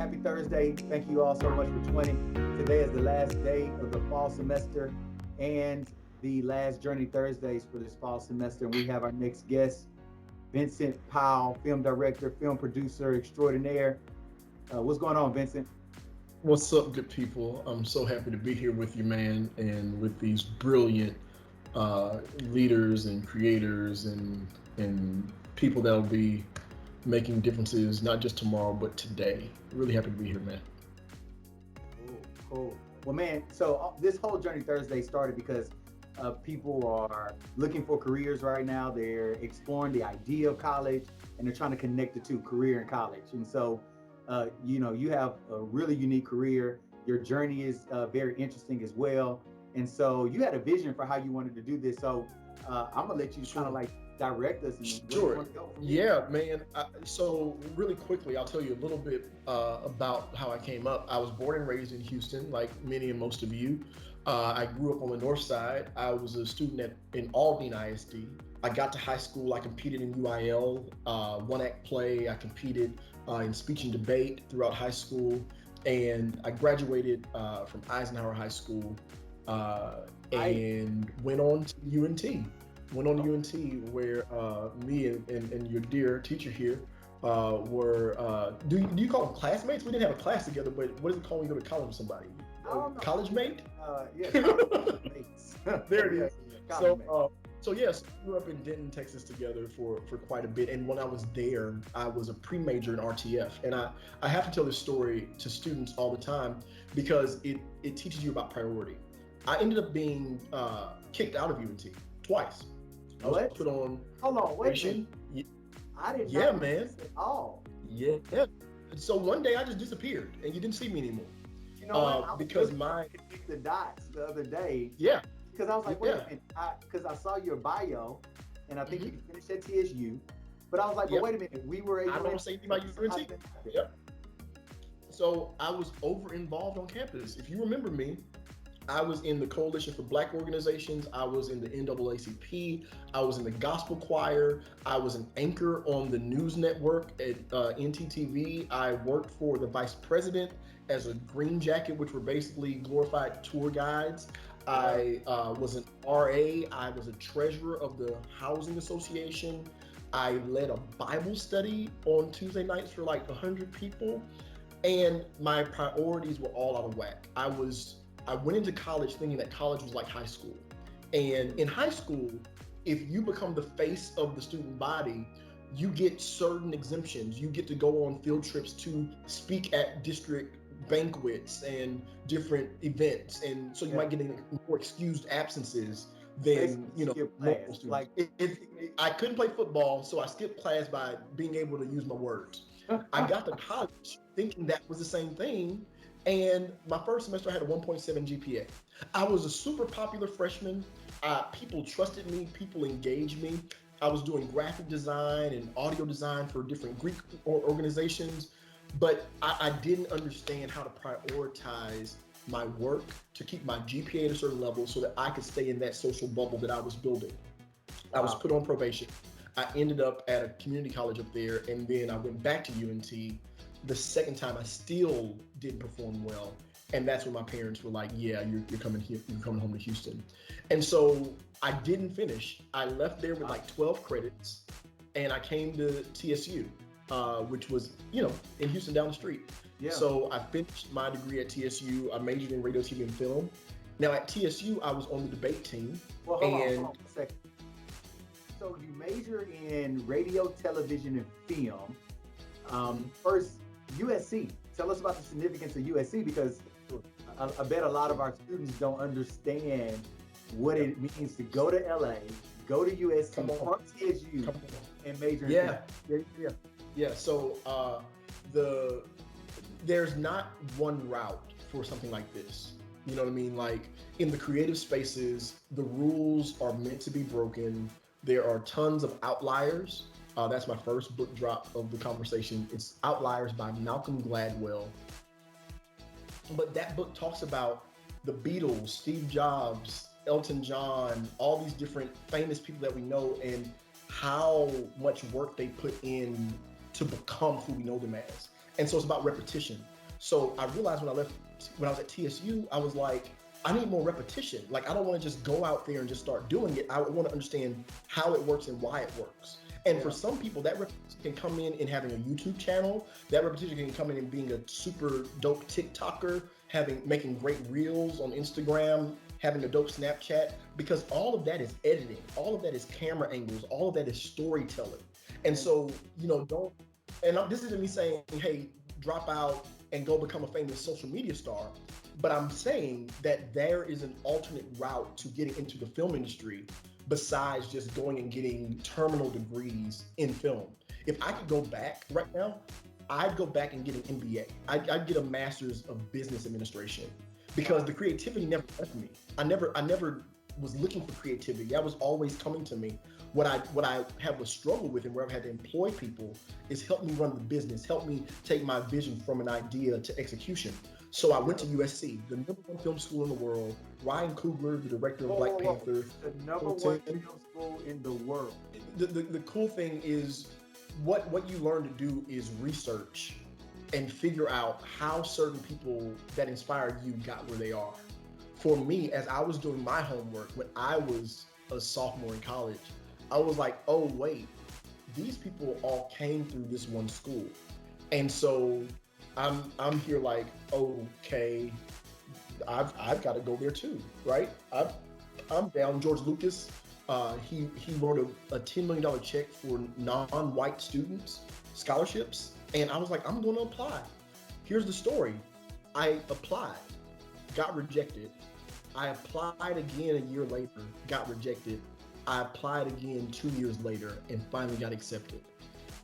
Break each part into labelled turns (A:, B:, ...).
A: Happy Thursday. Thank you all so much for joining. Today is the last day of the fall semester and the last Journey Thursdays for this fall semester. And we have our next guest, Vincent Powell, film director, film producer extraordinaire. What's going on, Vincent?
B: What's up, good people? I'm so happy to be here with you, man, and with these brilliant leaders and creators and people that'll be making differences not just tomorrow but today. Really happy to be here, man.
A: Cool, cool. Well, man, so this whole Journey Thursday started because people are looking for careers right now. They're exploring the idea of college and they're trying to connect the two, career and college. And so, you have a really unique career. Your journey is very interesting as well. And so you had a vision for how you wanted to do this. So I'm gonna let you kind of like direct us and where you want to go from here.
B: Yeah, man. So really quickly, I'll tell you a little bit about how I came up. I was born and raised in Houston, like many and most of you. I grew up on the north side. I was a student in Albany ISD. I got to high school, I competed in UIL, one-act play. I competed in speech and debate throughout high school. And I graduated from Eisenhower High School and went on to UNT. Went on to UNT where me and your dear teacher here were, do you call them classmates? We didn't have a class together, but what is it called when you go to college with somebody? College mate?
A: Yeah, college mates.
B: There it is.
A: College mates.
B: So yes, we grew up in Denton, Texas together for quite a bit. And when I was there, I was a pre-major in RTF. And I have to tell this story to students all the time because it teaches you about priority. I ended up being kicked out of UNT twice. I was put on.
A: Hold on, wait a minute. I didn't know this at all.
B: Yeah. So one day I just disappeared and you didn't see me anymore.
A: You know what? I because my connect the dots the other day.
B: Yeah.
A: Because I was like, wait a minute, because I saw your bio, and I think you finished at TSU, but I was like, but wait a minute, we were able.
B: I don't say anything about UNT. Yep. So I was over involved on campus. If you remember me, I was in the Coalition for Black Organizations. I was in the NAACP. I was in the gospel choir. I was an anchor on the news network at NTTV. I worked for the vice president as a green jacket, which were basically glorified tour guides. I was an RA. I was a treasurer of the Housing Association. I led a Bible study on Tuesday nights for like 100 people. And my priorities were all out of whack. I went into college thinking that college was like high school. And in high school, if you become the face of the student body, you get certain exemptions. You get to go on field trips to speak at district banquets and different events. And so you might get more excused absences than, normal students. Like I couldn't play football, so I skipped class by being able to use my words. I got to college thinking that was the same thing. And my first semester I had a 1.7 GPA. I was a super popular freshman. People trusted me, people engaged me. I was doing graphic design and audio design for different Greek organizations, but I didn't understand how to prioritize my work to keep my GPA at a certain level so that I could stay in that social bubble that I was building. I was put on probation. I ended up at a community college up there, and then I went back to UNT. The second time I still didn't perform well. And that's when my parents were like, yeah, you're coming here, you're coming home to Houston. And so I didn't finish. I left there with like 12 credits and I came to TSU, which was, in Houston down the street. Yeah. So I finished my degree at TSU. I majored in radio, TV, and film. Now at TSU, I was on the debate team.
A: Well, hold on a second. So you majored in radio, television, and film. First, USC. Tell us about the significance of USC, because I bet a lot of our students don't understand what it means to go to LA, go to USC, from TSU, and major in film.
B: Yeah. So there's not one route for something like this. You know what I mean? Like in the creative spaces, the rules are meant to be broken. There are tons of outliers. That's my first book drop of the conversation. It's Outliers by Malcolm Gladwell. But that book talks about the Beatles, Steve Jobs, Elton John, all these different famous people that we know, and how much work they put in to become who we know them as. And so it's about repetition. So I realized when I was at TSU, I was like, I need more repetition. Like, I don't want to just go out there and just start doing it. I want to understand how it works and why it works. And for some people, that repetition can come in having a YouTube channel. That repetition can come in being a super dope TikToker, making great reels on Instagram, having a dope Snapchat, because all of that is editing. All of that is camera angles. All of that is storytelling. And so, this isn't me saying, hey, drop out and go become a famous social media star. But I'm saying that there is an alternate route to getting into the film industry besides just going and getting terminal degrees in film. If I could go back right now, I'd go back and get an MBA. I'd get a master's of business administration, because the creativity never left me. I never was looking for creativity. That was always coming to me. What I have a struggle with, and where I've had to employ people, is help me run the business, help me take my vision from an idea to execution. So I went to USC, the #1 film school in the world. Ryan Coogler, the director of Black Panther.
A: The #1 film school in the world.
B: The cool thing is, what you learn to do is research and figure out how certain people that inspire you got where they are. For me, as I was doing my homework when I was a sophomore in college, I was like, oh wait, these people all came through this one school. And so I'm here like, okay, I've got to go there too, right? I'm down. George Lucas, he wrote a $10 million check for non-white students scholarships, and I was like, I'm going to apply. Here's the story: I applied, got rejected. I applied again a year later, got rejected. I applied again 2 years later, and finally got accepted.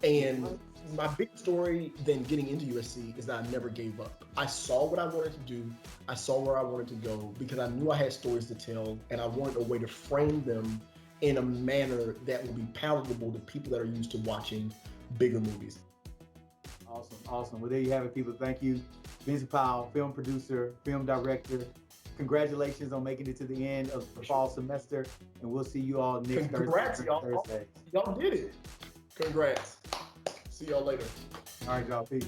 B: And my big story then getting into USC is that I never gave up. I saw what I wanted to do. I saw where I wanted to go, because I knew I had stories to tell, and I wanted a way to frame them in a manner that would be palatable to people that are used to watching bigger movies.
A: Awesome. Well, there you have it, people. Thank you, Vincent Powell, film producer, film director. Congratulations on making it to the end of the fall semester, and we'll see you all next
B: Thursday. Y'all did it. Congrats. See y'all later.
A: All right, y'all. Peace.